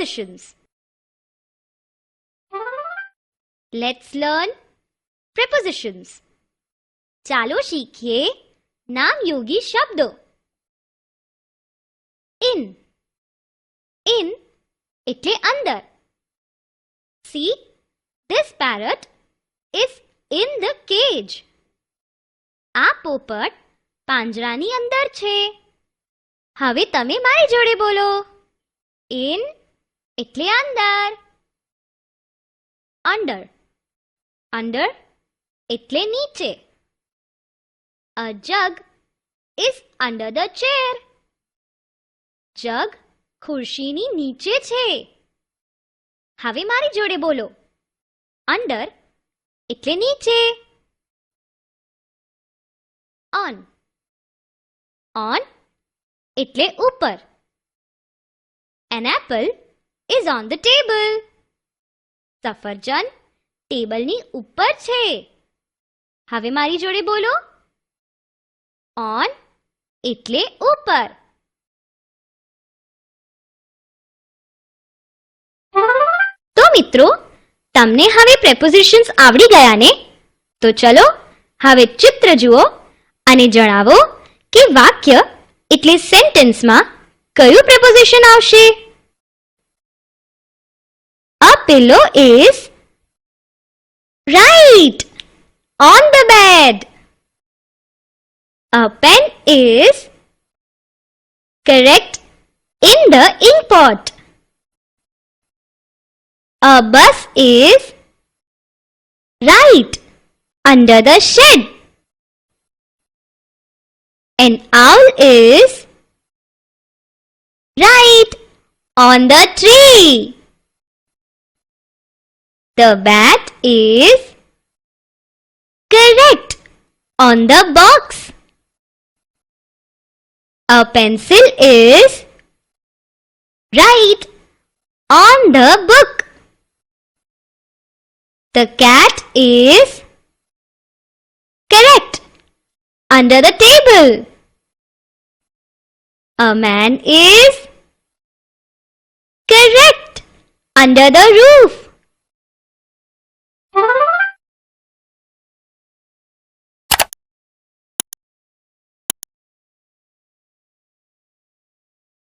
prepositions. Let's learn prepositions. ચાલો શીખીએ નામયોગી શબ્દો. In. In એટલે અંદર. See, this parrot is in the cage. આ પોપટ પાંજરાની અંદર છે. હવે તમે મારી જોડે બોલો. In એટલે અંદર. Under. Under એટલે નીચે. A jug is under the chair. જગ ખુરશીની નીચે છે. હવે મારી જોડે બોલો. Under એટલે નીચે. On. On એટલે ઉપર. An apple is on the table. સફરજન ટેબલની ઉપર છે. હવે મારી જોડે બોલો. On એટલે ઉપર. તો મિત્રો, તમને હવે પ્રેપોઝિશન્સ આવડી ગયા ને? તો ચલો હવે ચિત્ર જુઓ અને જણાવો કે વાક્ય એટલે સેન્ટેન્સમાં કયું પ્રેપોઝિશન આવશે. A pillow is right on the bed. A pen is correct in the ink pot. A bus is right under the shed. An owl is right on the tree. The bat is correct on the box. A pencil is right on the book. The cat is correct under the table. A man is correct under the roof.